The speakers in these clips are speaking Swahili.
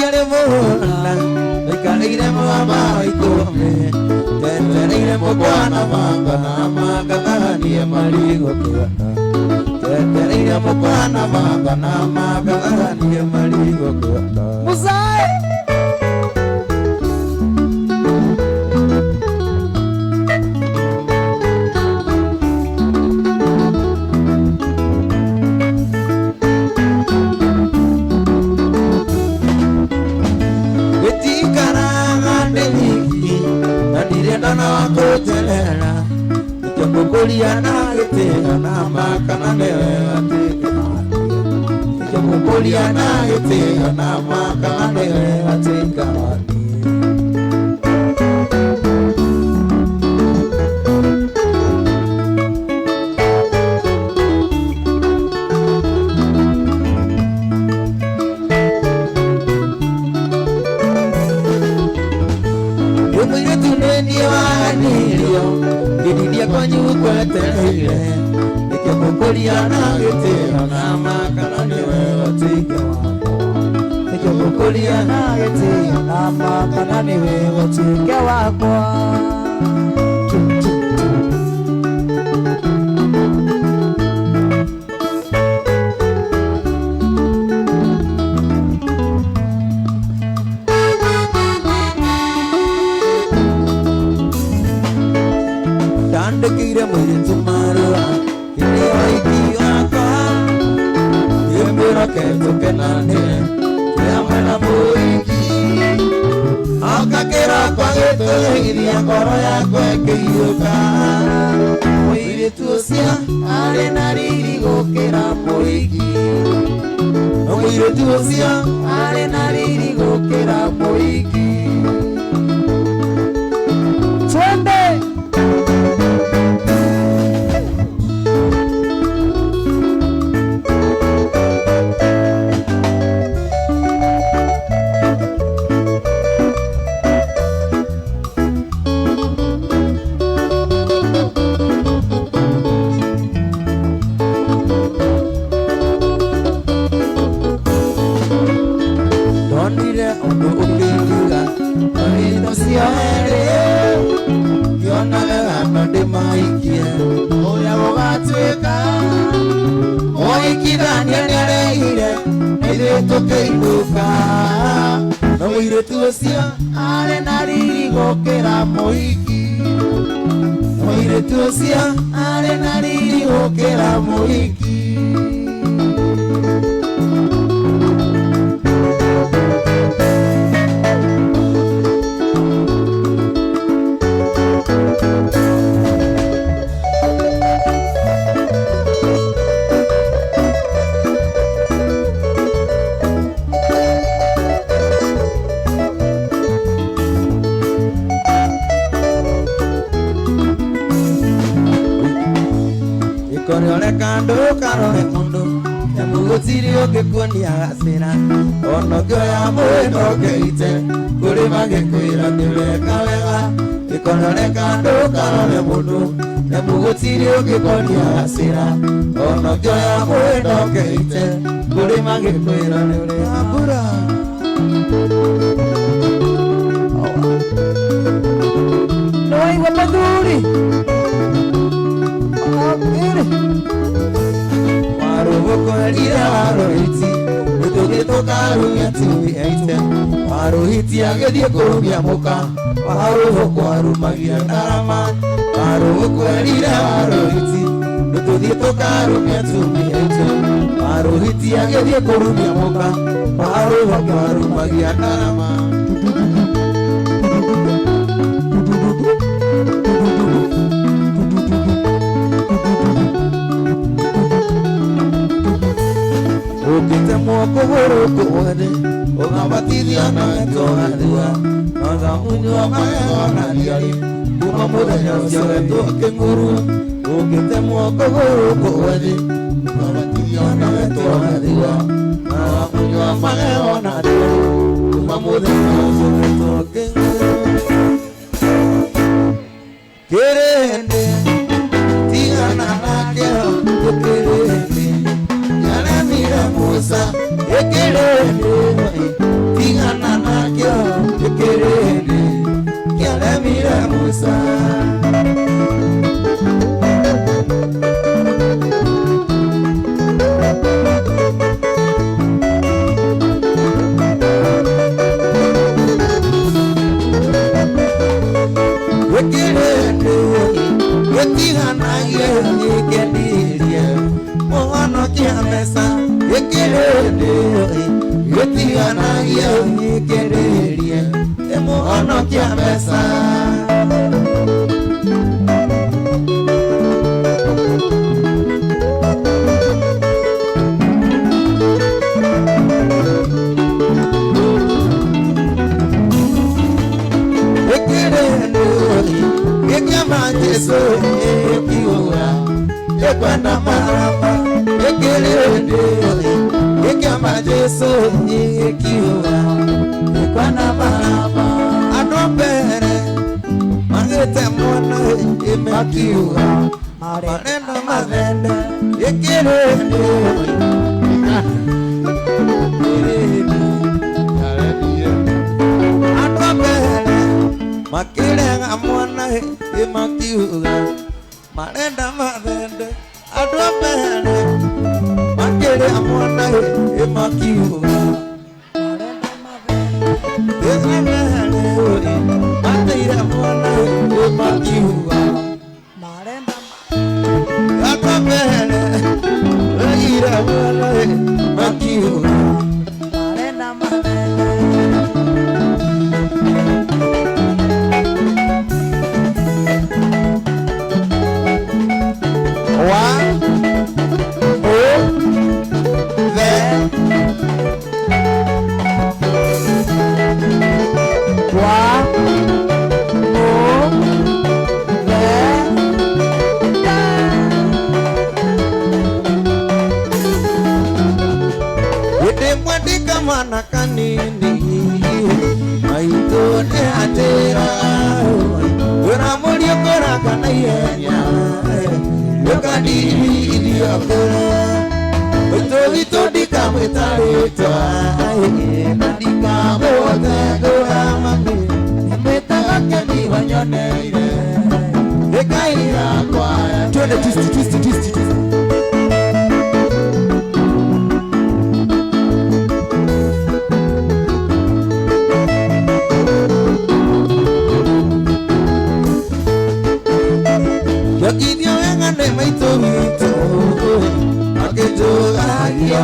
Yare mola, the Kalina Mama, Ikome, Tenere Mokwana Manga, Magani, Marigo, Tenere Mokwana Manga, Magani, Marigo, Musai. Kuliana gete na makana newe ate kuliana gete na makana newe ate kawani Yumire tuneni wanilio Gidia kwanyu kwa tehile Nikimukuliana gete na makana newe watika wako Nikimukuliana gete na makana newe watika wako Kira murid sumarua ini aiki aka yembera keto kenane yamana muiki aka kera kwa geto ini akoro ya kweke yuka muiri tuosia ale nariri gokera muiki muiri tuosia ale nariri gokera muiki Twende Tuosia ale nariri gokera moiki Moire tuosia ale nariri gokera moiki Kando karone mundo Mugutirio ke kuoni agasira Ono kyo ya mweno ke ite Kuri mage kuira nile kawega Ikonone kando karone mundo Mugutirio ke kuoni agasira Ono kyo ya mweno ke ite Kuri mage kuira nile Abura Noi wapaduri Marohiti agedie kurumia muka Maroho kwaru magia darama Maroho kwerire marohiti Nutudie tokarumia tumi eite Marohiti agedie kurumia muka Maroho kwaru magia darama Ukite mwoko horo kuwade Ugabatidia na etoa dua Naga unyo maego na liari Uma muda nyosio etoa kenguru Ukite mwoko horo kuwade Ugabatidia na etoa dua Naga unyo maego na liari Uma muda nyosio etoa kenguru Kerende Tiga na nakeo Kerende Musa, ekelele, tingana thikiririe imuhonokia mbeca Yesu ekiwa ekwenda maraba ekirende ekamba Yesu ekiwa ekwenda maraba adobere magete mwana emakiwa arenda mazende ekirende adobere makirenga mwana emakiwa marenda mazende adobere makirenga mwana emakiwa marenda mazende matira mwana emakiwa marenda adobere ira mwana emakiwa marenda mazende Kanini maitone atera ora morio kora kana yenya yokadiri idiokora oito dikamwetareta dikamwotagora mami metagakeni wanyoneire ekaira kwa twende twist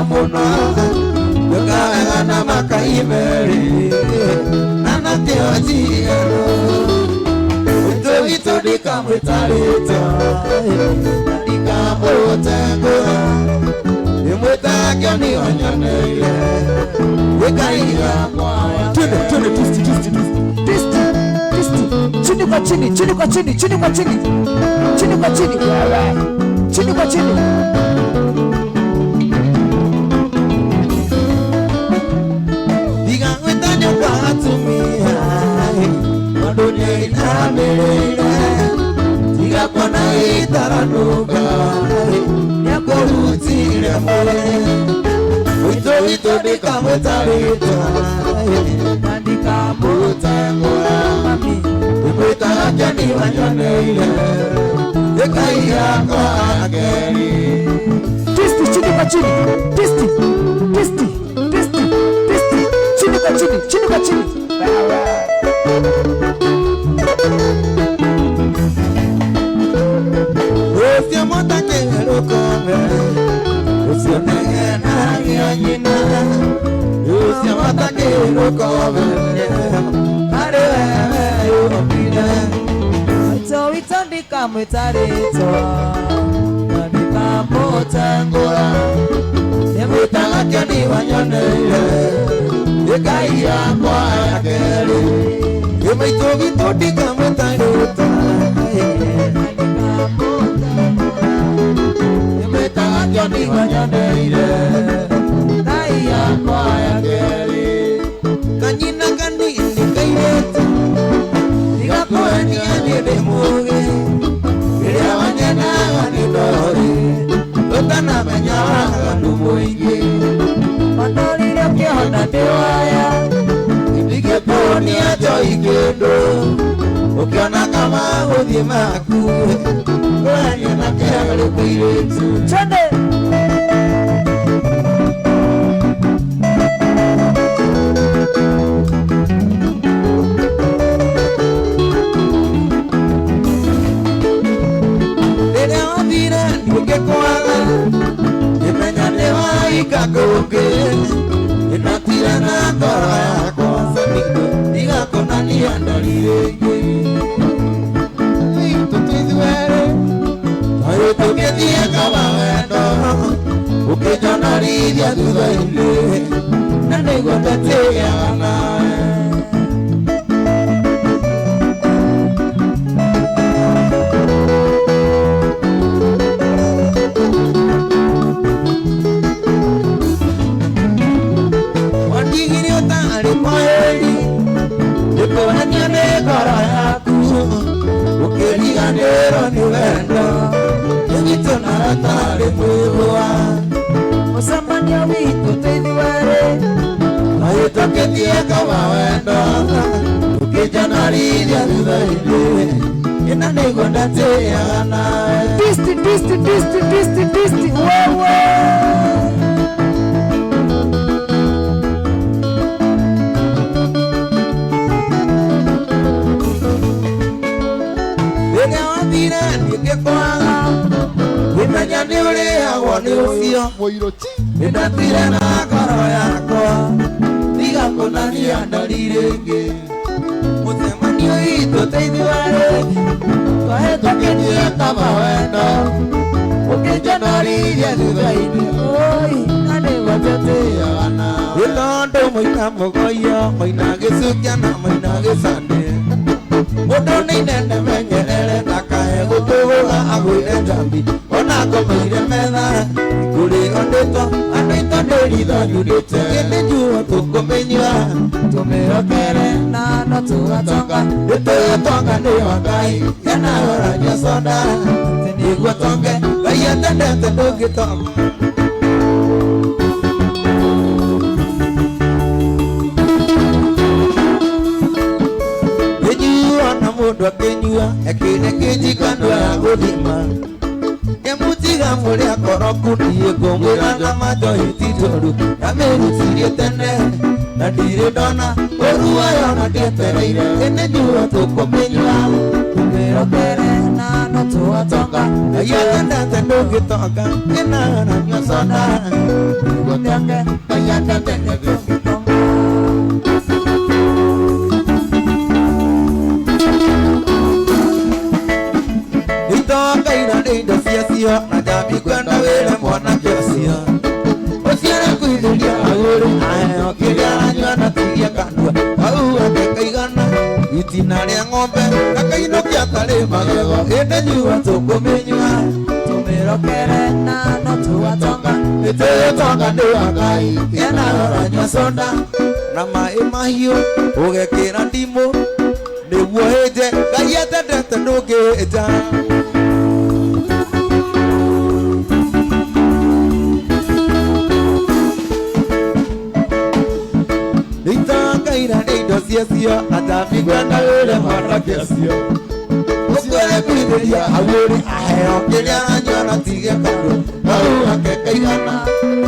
Mona yokana makaimeri nana teojiero uto dikamwetareta dikamwotagora imwetagani wanyoneire wekaira kwa twende twist chini kwa chini dunia inamelele tiga kona itaranuka yakorutire mole uito dikamwetareta dikamwotagora mami imwetagani wanyoneire ekaia kwa ageri twist chini kwa chini Osia mota que lo come, osia nena yanyina, osia mota que lo come, are yo pina, so dikamwetareta, dikamwotagora, emutagakeni wanyoneire, ekaia kwa ageri, emaito dikamwetareta. Johnny wanyoneire kaiya kwa yageri kanyina kanini kairete igakoenia nidemuge iria wanyenaga nidori utanamenya wandu muingi mandorire ukihona ndiwaya ingĩkuonia njoi kĩndũ ukiona kama guthie maku kũrania na kĩagarĩ kũirĩtu chande rĩrĩa wathire ndũngĩkwaga imenya nĩ waika kũngĩ inatira na ngoro yakwa nalirenge tutithuere ayo tuketie kama wendo ukijonarithia thutha-inĩ na nĩguo ndatĩĩaga nawe wandigire ũtarĩ kwaheri ndĩkuonania nĩ ngoro yaku ũkĩriganĩrwo nĩ wendo witũ na ũtarĩ mwĩhũa mũcemanio witũ tũithuerĩ agĩtũkĩtie kama wendo ũkĩnjanarithia thutha-inĩ na nĩguo ndatĩĩaga nawe disti wewe rĩrĩa wathire ndingĩkwaga wĩmenya nĩ ũrĩagwo nĩ ũcio nĩndatire na ngoro yakwa tiga kũnania ndarĩrĩngĩ mũcemanio witũ tũithuerĩ twahĩtũkĩtie kama wendo ũkĩnjanarithia thutha-inĩ na nĩguo ndatĩĩaga nawe tondũ mũina mũgoio mũina gĩcukia na mũina gĩcande mũndũ nĩ inene menyerere ndakae gũtũgũga agũire njambi ona ngũmĩire metha kũrĩ ondĩtwo andũ aitũ ndĩritho nyurĩte gĩtĩ njuo tũkũmĩnyua tũmĩrokere na no tũgatonga nĩtũgatonga nĩyo Ngai enahorania soda nĩguo tonge Ngai atendete ndũngĩtonga mũndũ akĩnyua ekĩnĩkĩnji kando ya gũthima kĩmutiga mũrĩa koroku niĩ ngũmwĩra na manjohi ti njoru ndamĩrutirie tene na ndirĩ ndona ũru wayo na ndĩetereire ĩnĩ nyuo tũkũmĩnyua tũmĩrokere na no tũgatonga Ngai atendete ndũngĩtonga ĩnahorania soda nĩguo tonge Ngai atendete ndũngĩtonga itokaina indo ciacio na njambi kwenda wĩre mwanake ũcio ũciare kuithũria agũrĩ aheo kĩrĩa aranyua na tigia kanua hau ake kaigana itina rĩa ng'ombe gakainũkia tarĩ magego ĩndĩ nyua tũkũmĩnyua tũmĩrokere na no tũgatonga nĩtũgĩtonga nĩwa Ngai enahorania soda na maĩ mahiũ ũgekĩra ndimũ nĩguo hĩnje Ngai atendete ndũngĩhĩnja itokaina indo ciacio na njambi kwenda wĩre mwanake ũcio ũciare kuithũria agũrĩ aheo kĩrĩa aranyua na tigia kando hau ake kaigana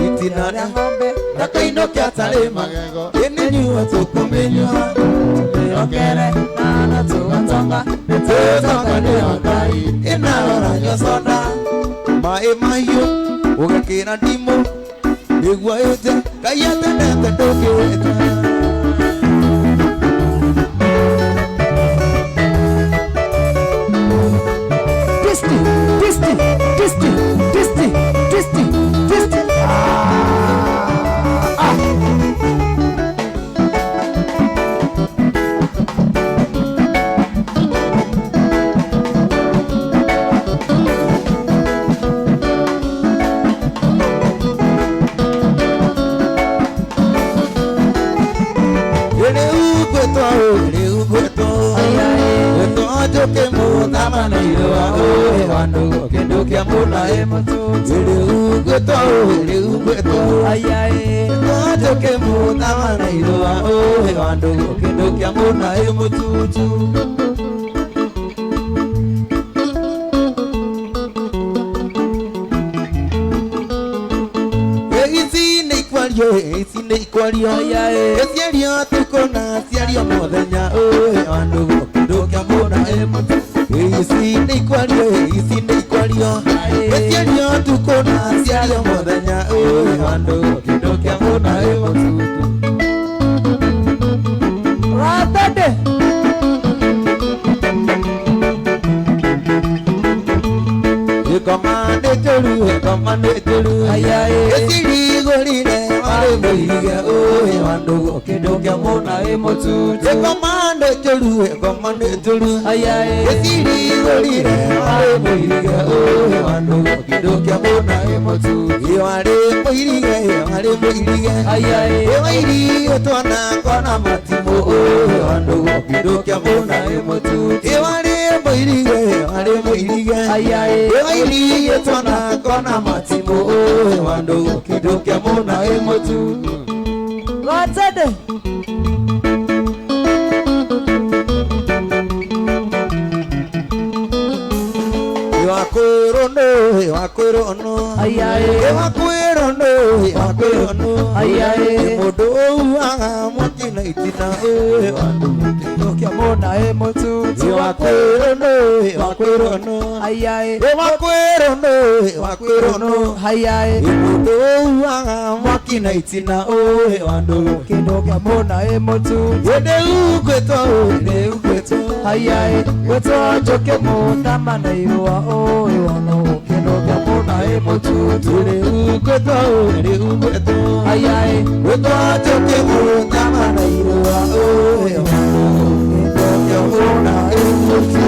itina rĩa ng'ombe gakainũkia tarĩ magego ĩnĩ nyuo tũkũmĩnyua tũmĩrokere na no tũgatonga nĩtũgatonga nĩyo Ngai enahorania soda maĩ mahiũ ũgekĩra ndimũ nĩguo hĩnje Ngai atendete ndũngĩhĩnja Joke mutama na iwa oe wandugo kendo kia muna emotutu Iri ugweto ayae Joke mutama na iwa oe wandugo kendo kia muna emotutu Isi ne ikwario Esiario tukona Siario mothenya oe wandugo kendo kia muna emotutu Isi ne ikwario Esiario tukona Siario mothenya oe wandugo kendo kia muna emotutu Ratade komande tulu esiri gorire wale moige oe wandugo kidokia mona emotu komande tulu esiri gorire wale moige oe wandugo kidokia mona emotu iware moige ewairi otona kona matimo oe wandugo kidokia mona emotu iware moige ewairi otona kona matimo oe wandugo kidokia mona emotu God said Wakurono modo anga motina itina kidokia mona emotu wakurono modo anga motina itina wandu kidokia mona emotu yede ukweto weto joke mona mana iwa wano kidokia mona emotu tule ukweto weto joke mona mana iwa wano kidokia mona emotu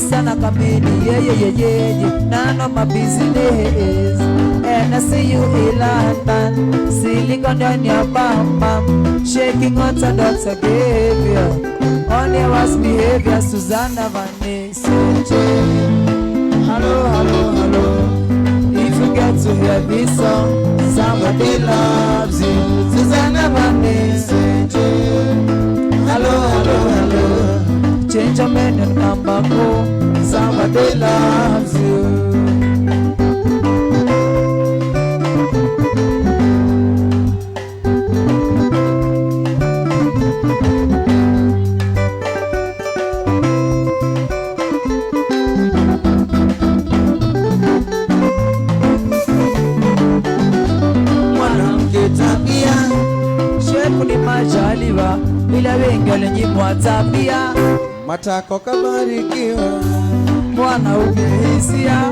Sana kamini none of my business and I see you in London silicon on your bum shaking orthodox behavior on your worst behavior Susanna Vanessa hello if you get to hear this song somebody loves you Susanna Vanessa hello change your man and come back home. Somebody loves you. Mwanamke tabia, shepu ni majaliwa, ila wengine nyimwa tabia. Matako kabarikiwa mwana ukihisia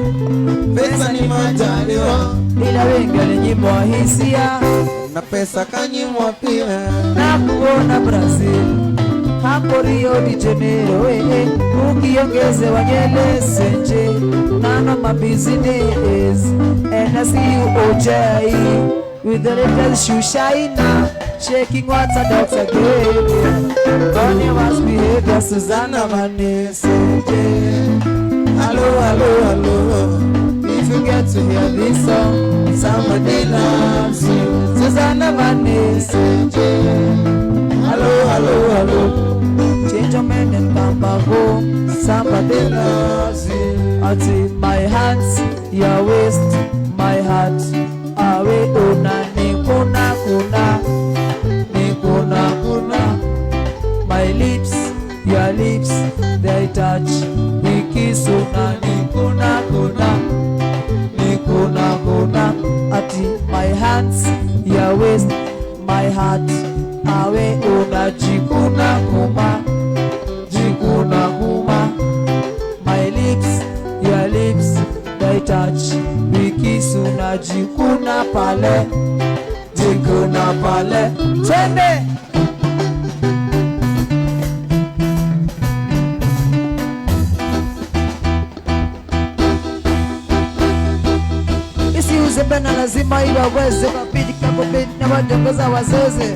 pesa ni majaliwa ila wengi walinyimwa hisia na pesa kanyimwa pia na kuona Brazil hapo Rio de Janeiro ukiongeze wanyele senje none of my business and I see you OJ with the little shoe shiner shaking what's a doctor gave on your worst behavior Susanna Vanessa hello if you get to hear this song somebody loves you Susanna Vanessa hello change your mind and come back home somebody loves you until my hands your waist my heart awe unani kuna my lips, your lips, they touch. We kiss unani kuna. Ati my hands, your waist, my heart. Awe una jikuna kuma. My lips, your lips, they touch. We kiss una jikuna pale. Twende. Isiuzebe na lazima iwaweze mapidi kabobeni na wajongoza wazeze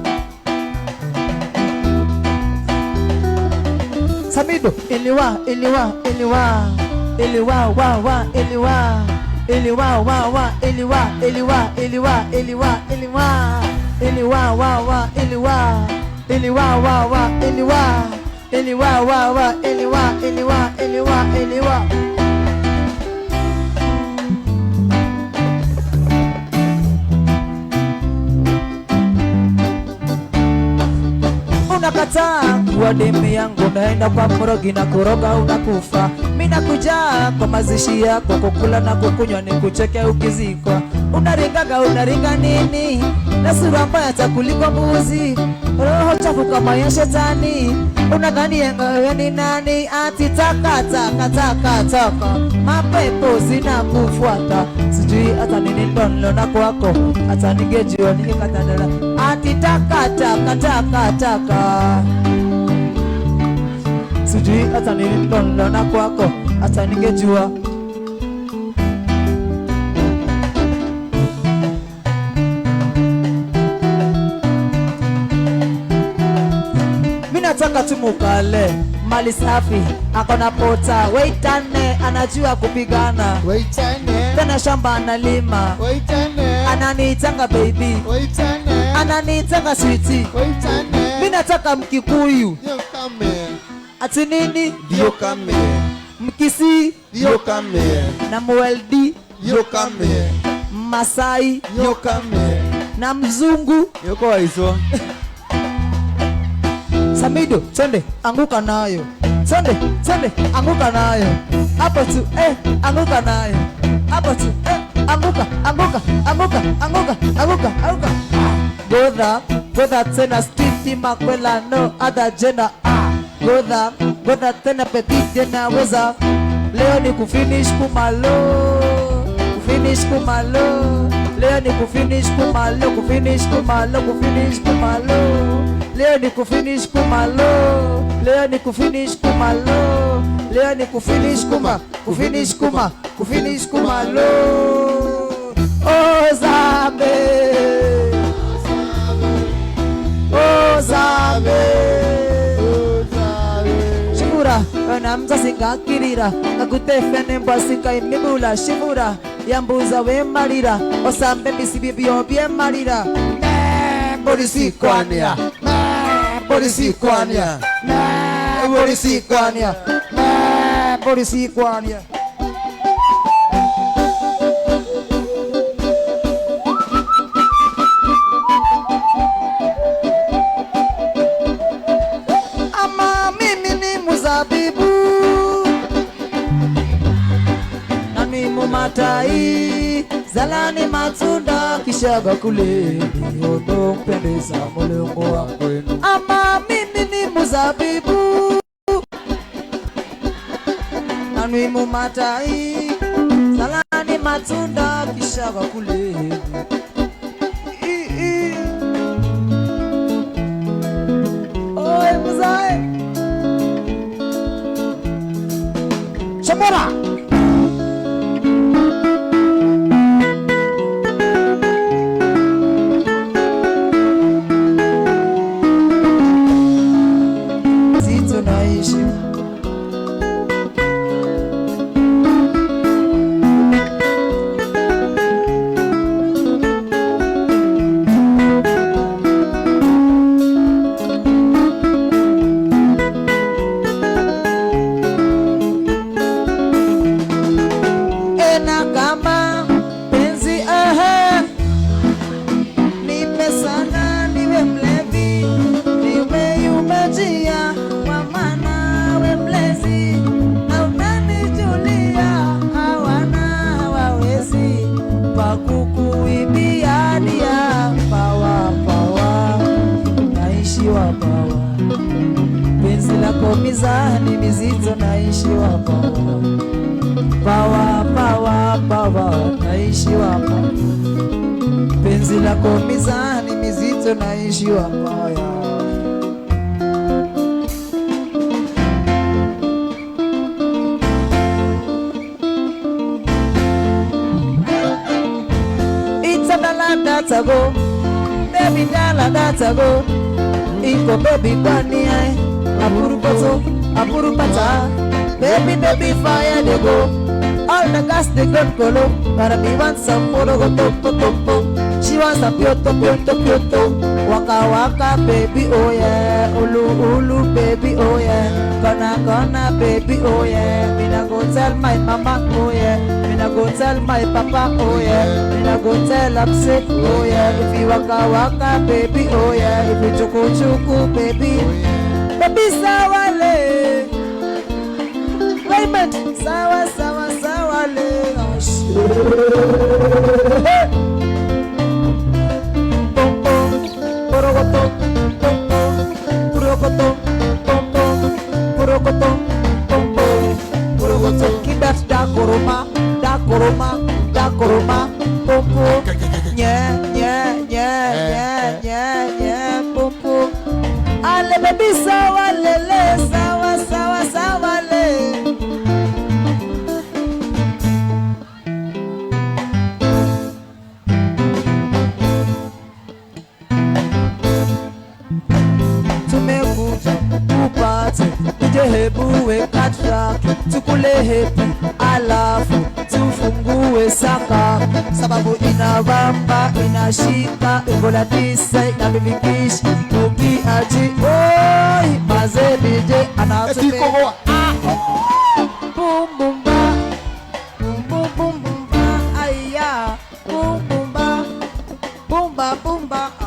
Samido, iliwa, iliwa, iliwa, iliwa, wa, wa, iliwa, iliwa, wa, wa, iliwa, iliwa, iliwa, iliwa, iliwa, iliwa, wa, wa, iliwa, iliwa, wa, wa, iliwa, iliwa, wa, wa, iliwa, iliwa, iliwa, iliwa. Unakataa kuwa demu yangu, naenda kwa mrogi na kuroga unakufa. Mina kuja kwa mazishi yako, kukula na kukunywa ni kucheke ukizikwa. Unaringa nini? Na sura mbaya takuliko mbuzi, roho chafu kama ya shetani. Unadhani yenga wewe ni nani? Ati taka taka taka taka, mapepo zinakufuata. Sijui hata nini ndono na kwako, hata ningejua ningekatadala. Ati taka taka taka taka, sijui hata nini ndono na kwako, hata ningejua. Nataka tumukale mali safi, akona pota waitane, anajua kupigana waitane, tena shamba analima waitane, ananiitanga baby waitane, ananiitanga sweetie waitane. Mimi nataka Mkikuyu ndio kame, ati nini ndio kame, Mkisi ndio kame, na Mweldi ndio kame, Masai ndio kame, na Mzungu yuko hizo. Samido, twende anguka nayo. Twende anguka nayo. Hapo tu anguka nayo. Hapo tu anguka. Godha tena street makwela, no other gender. Godha tena petite na weza. Leo ni kufinish kumalo. Leo ni kufinish kumalo. Leo ni kufinish kumalo. Leo ni kufinish kumalo. Leo ni kufinish kumalo. Oh Zambe, oh Zambe. Shimura wana mzasinga kirira, nakutefene mbasika imibula. Shimura yambuza we marira, osambe misibibio bie marira. Polisi kwania, polisi kwania, polisi kwania, polisi kwania. Ama mimi ni muzabibu na mimi matai, zalani matunda kishaga kule niondo mpendeza mulungu wangu. Ama mimi ni muzabibu na mimi matai, zalani matunda kishaga kule. Oi muzai Shamora. Mizani mizito naishi wapa pawa naishi wapa, penzi lako mizani mizito naishi wapa. It's a data go, baby dala data go, iko baby kwani ai. Apuru pata, baby, baby, fire they go. All the gas they got colo. But me want some photo go to. She wants a pioto. Waka waka, baby, oh yeah. Ulu, baby, oh yeah. Gonna, baby, oh yeah. Me na go tell my mama, oh yeah. Me na go tell my papa, oh yeah. Me na go tell upset, oh yeah. If you waka, baby, oh yeah. If you chuku, baby, baby, sawale. Raymond, sawale. Oh shit. Keep that da koroma, pompo, yeah, pompo. Ale baby sawale, sawale. Hebu katraki tukule hepu alafu tufungue saka sababu inabamba inashika ingola tisa inabibikishi uki aji oi maze DJ anatupe bum bum ba aya bum ba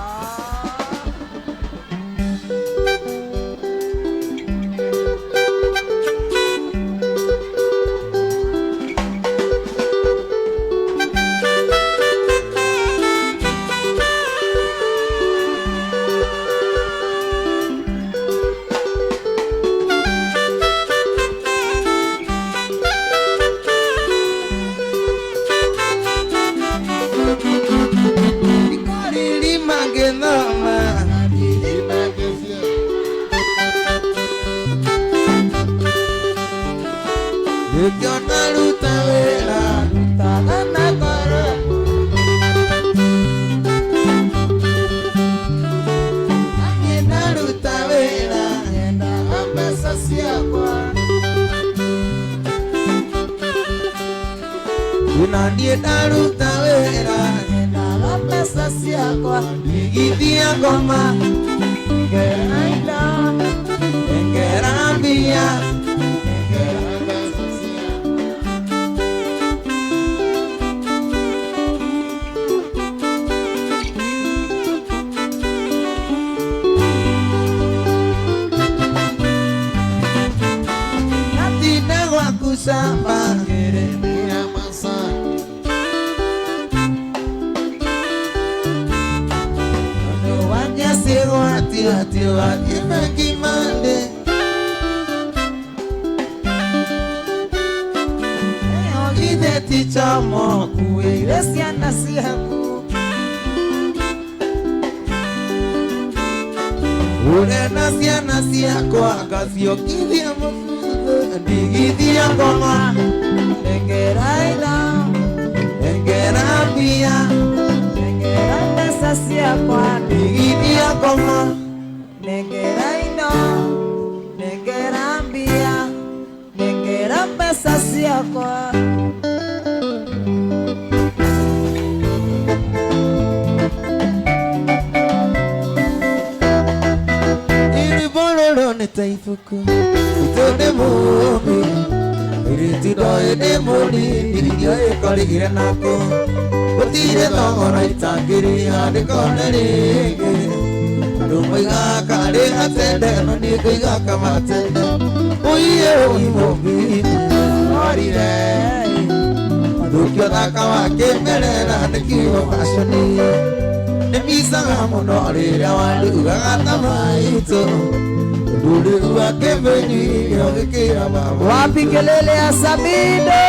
Wapi kelele ya Sabido?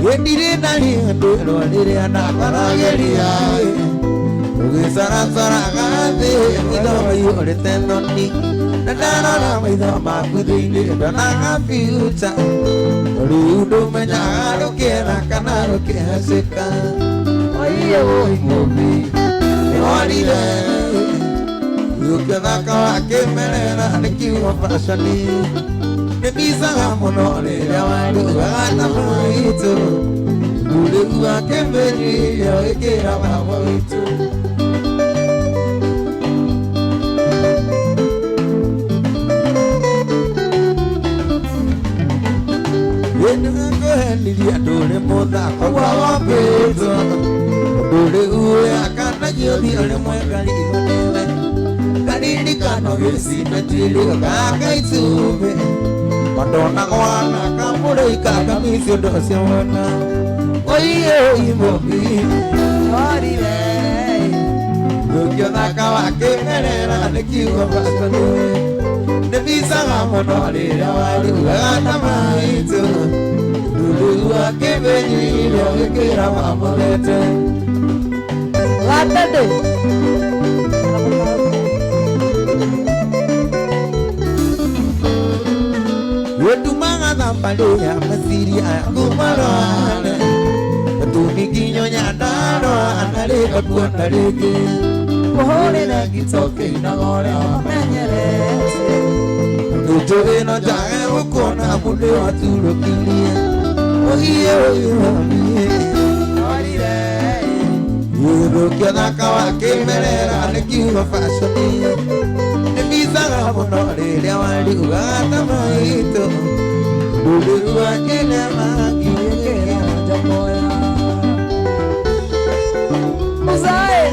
Yendire nani ndo ndire anakarageria ugisara gade ndo yore tenoni ndana maitho makuthini ndana future rudo menya rokera kana rokehasika oye oi mobi Orire Ukiathaka wakimerera nikiuga fashoni Nibisaga muno rĩrĩa warugaga na mama witũ Ũrĩgu wake mbĩrĩria wĩkĩra mama witũ Nĩngũhenirie ndũrĩ mũthako gwa wambĩtwo Ũrĩgu yakanagio thio rĩmwe ngarigwo nĩwe Ngaririkano gĩcina tuĩrĩga gaka itumbĩ Madonna gwana kamũrĩika kamĩcio ũndũ ũcio wona Oiye imobi Orire Ũkĩothaka wakĩmerera nĩkiuga fashoni Nĩbisaga mũno rĩrĩa warugaga na maitũ Ũrĩgu wakĩmbĩnyire wĩkĩra mamũrete Gatende Wetumaga thambarĩa meciria yakumarane Tumikinyo nyandaro anarĩka kuona rĩngĩ Kũhũrĩra gĩtoke inagore wamenyerete Njũĩ no njage gũkuona mũndũ waturũkirie Oiye Orire Ũkĩothaka wakĩmerera nĩkiuga fashoni Nĩbisaga mũno rĩrĩa warugaga ta maitũ Ũrĩgu wakĩnema Wĩkĩra njamoya Musae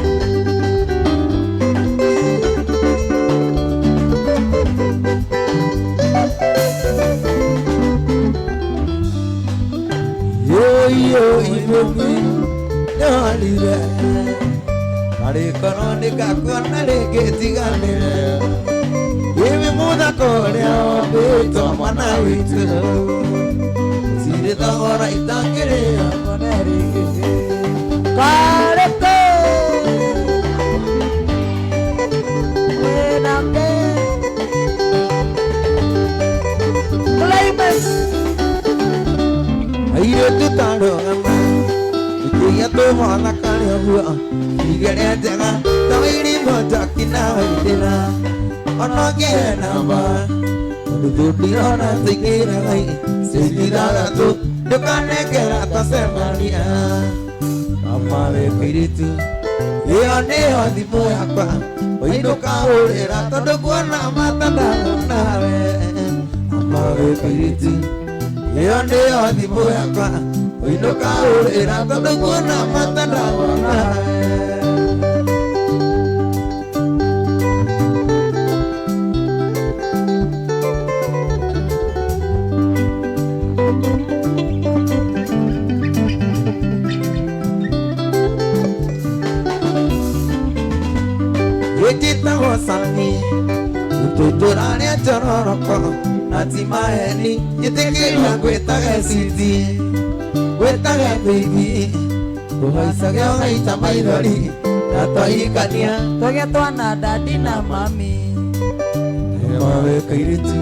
Yo imobi Orire Marĩkono nĩngakũona rĩngĩ tiganĩre Wĩwĩ mũthako ũrĩa wambĩtwo mwana witũ Cirĩ thogora itangĩrĩra Kareke Wenake Climax Airĩtu tandũgama Ikinya tũmwana karĩa guo Igeria njega ta wĩrimbo njoki na waithĩra Ona ngĩe namba Tondũ tũndirona tũingĩraga Ciĩtithathatũ ndũkanengera tũcemania Mama we kairĩtu ĩyo nĩyo thimũ yakwa Wainũka hũrĩra tondũ kuona mata ndagonawe Mama we kairĩtu ĩyo nĩyo thimũ yakwa Wainũka hũrĩra tondũ kuona mata ndagonawe Wĩkĩtagwo Sami Tũtũrarĩa njororoko na ti maheni Njĩtĩkĩria ngwĩtage Siti Ngwĩtage baby Kũhaicaga ũgaita maithori na twahikania Tũgĩa twana dadi na mami Mama we kairĩtu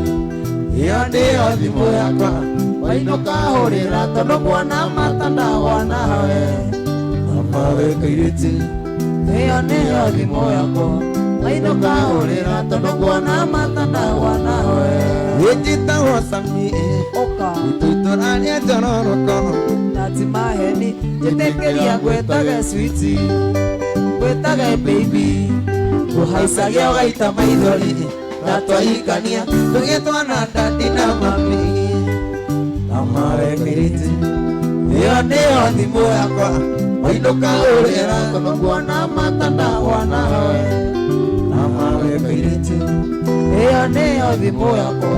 ĩyo nĩyo thimũ yakwa Wainũka hũrĩra tondũ kuona mata ndagona we Mama we kairĩtu Ĩyo nĩyo thimũ yakwa Wainũka hũrĩra tondũ kuona mata ndagona we Wĩkĩtagwo Sami Oka Tũtũrarĩa njororoko na ti maheni Njĩtĩkĩria ngwĩtage switi Ngwĩtage baby Kũhaicagia ũgaita maithori na twahikania Tũgĩe twana dadi na mami Mama we kairĩtu ĩyo nĩyo thimũ yakwa Wainũka hũrĩra tondũ kuona mata ndagona we Mama we kairĩtu ĩyo nĩyo thimũ yakwa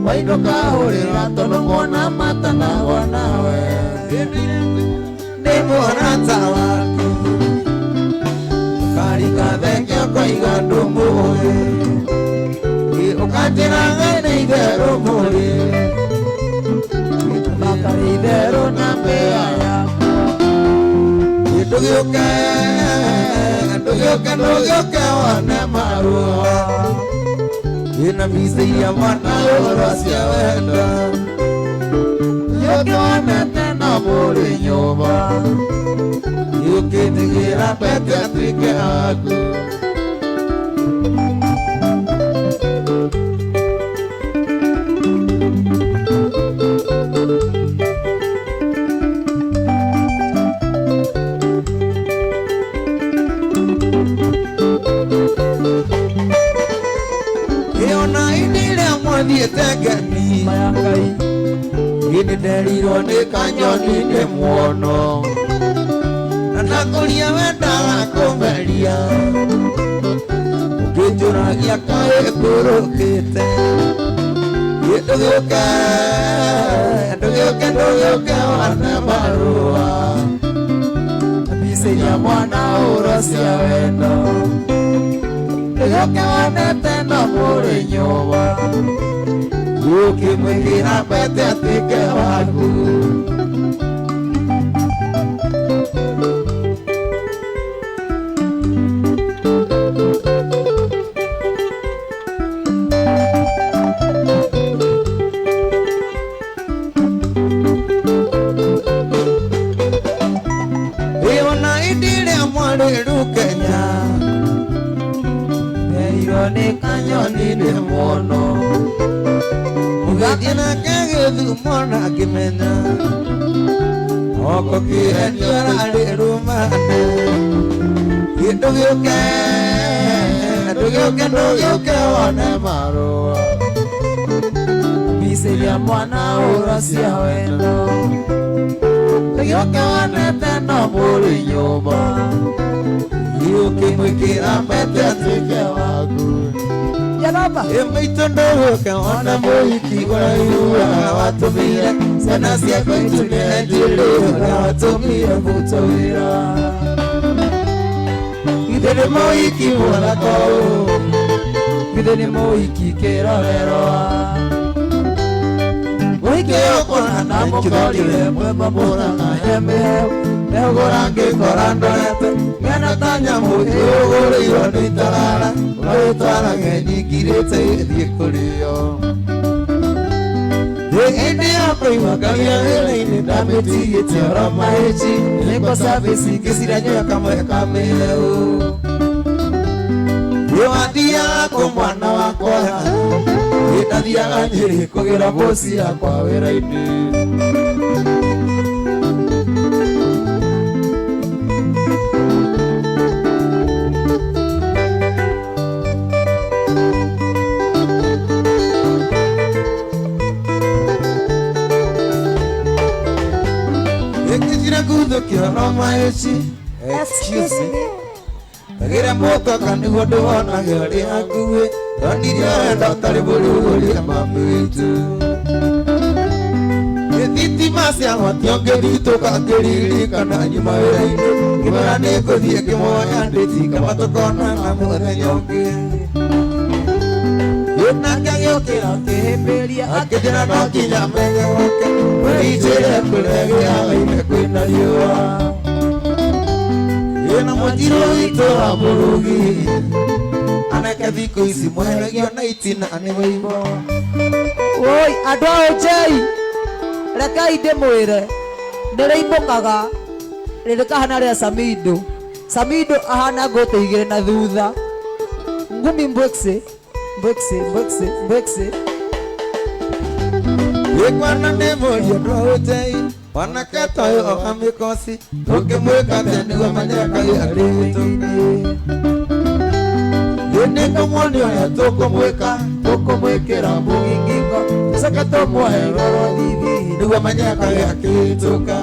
Wainũka hũrĩra tondũ kuona mata ndagona we Nĩ mũrata waku Karika thenge ũkoiga ndũmũĩ Ũkanjĩra nĩ itherũ mũrĩ Makarĩ itherũ na mbĩa yakwa Ndũgĩũke wone marũa Ĩna mĩcĩia mwana ũhoro cia wendo Yũkĩonete na mũrĩ nyũmba Yũkĩndigĩra pete atuĩke aku Iona indile mwandie tegani mayangai Gini deriro ni kanyoni ni mwono Nakulia wenda kumelia Ukijuragia kae kurukite Ndugiuke wane marua Bisenya mwana urasia wendo Ndugiuke wane tena muri nyumba Ukimwingira pete atike waku Kenya Meirone kanyoni ni mwono Mugatina kagethu mwana kimena Oko kirenjara rumane Ndugiuke wane marua Bisenya mwana urasia wendo Ndugiuke wane tena muri nyumba Ukimwikira pete atike waku Yalaba Emeito nduguke wane muhiki uraiua watumire Ciana ciakwa itunendire watumire gutowira Githe ni muhiki mwana kwao Githe ni muhiki kirorerwa Muhiki yokona na mukorire mwema muranga yemehe Neugora ngikora ndorete Ngena tanya muhi ugurirwo ni tarara Uragitwara ngenyingirite thie kurio Indi yakwa imakagia wĩra-inĩ ndamĩtigĩte oro mahĩnji Nĩko service ngĩcira nyoya kamwe kamĩheu Nĩwathiaga kũ mwana wakwa Nĩndathiaga Nyĩrĩ kũgĩra bosi yakwa wĩra-inĩ Excuse me Agire moko kaniguo ndwonage uri hakuhi Tondirie wenda utari bũrũri mami witũ Thitima cia mwaki ũngĩthitũka ngĩririkana nyuma wĩra-inĩ Ngĩmera nĩngũthiĩ ngĩmoya ndĩti kama tũkonana mũthenya ũngĩ Nake agĩũkĩra akĩhĩmbĩria akĩnjĩra no nginya menye wake Wĩinjĩre kũrĩa gĩaga-inĩ kwĩna riũa Ĩna mũtirũ witũ wa mũrugi Anake thikũ ici mweheragio na itina nĩ wĩimbo Oi andũ a Ojei Rekai ndĩmwĩre Nĩrĩimbũkaga Rĩrĩkahana rĩa Samido Samido ahana ngũtĩ igĩrĩ na thutha Ngumi mbwekse Mbwekse Wĩkwana nĩ mũria andũ a Ojei Wanake ta ũyũ oka mĩkosi Tũngĩmwĩka atĩa nĩguo menyekagia arĩ wĩtũ Nĩngũmuonia ũrĩa tũkũmwĩkĩra mũgingingo Tũcoke tũmuohe roro thithi nĩguo menyekagia akĩhĩtũka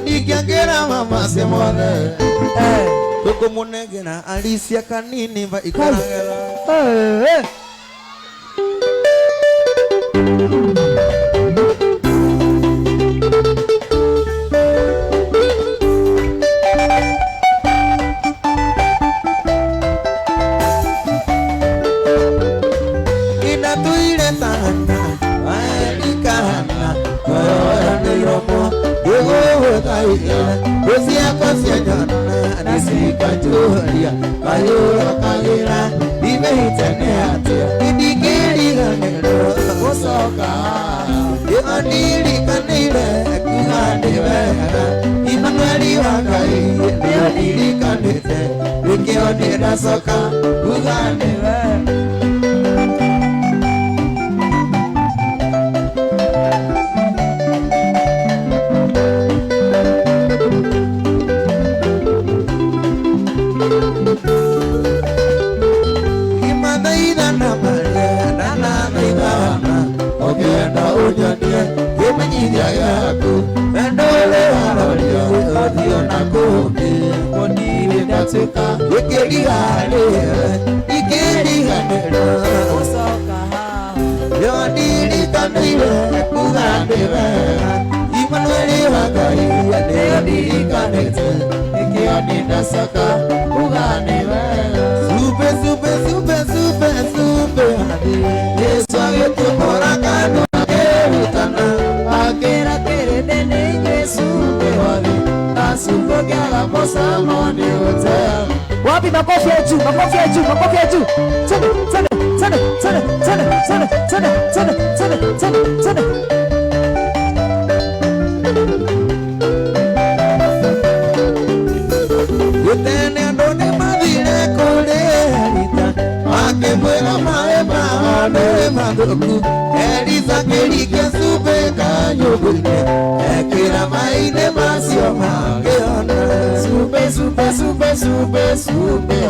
Ndingĩangĩra mama cia mothe Tũkũmũnengera Alicia kanini vaikaragera Kajuria, Kayura, Kayura, Divehitanea, Idigiriganero, Osoka, Ivanili Canile, Kuhanivera, Imanueli Wakai, Leonili Canite, Rikione Soka, Kuhanivera. gũtuĩka ikĩriganĩra gũcoka haha yo ndirikanĩire kuga nĩ wega Imanueli wa Ngai nĩyo ndirikanĩte nĩkĩo ndinacoka kuga nĩ wega Supe Yesu agĩtũmũra kanua akĩrutana akĩra kĩrĩndĩ-inĩ inyuĩ supe wothe na supe kĩaga mũcamo nĩ ũtea wapi makofi ya juu makofi ya juu makofi ya juu tene Gũtene andũ nĩ mathire kũrĩrita akĩmwĩra maĩ mao nĩ mathũku Elisa akĩrikia cumbĩ kanyũngũ-inĩ ekĩra maĩ-inĩ macio mangĩona Cumbĩ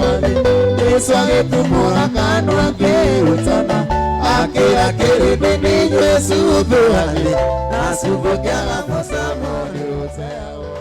wothe Jesũ agĩtumũra kanua akĩrutana akĩra kĩrĩndĩ-inĩ inyuĩ cumbĩ wothe na cumbĩ kĩaga mũcamo nĩ ũteagwo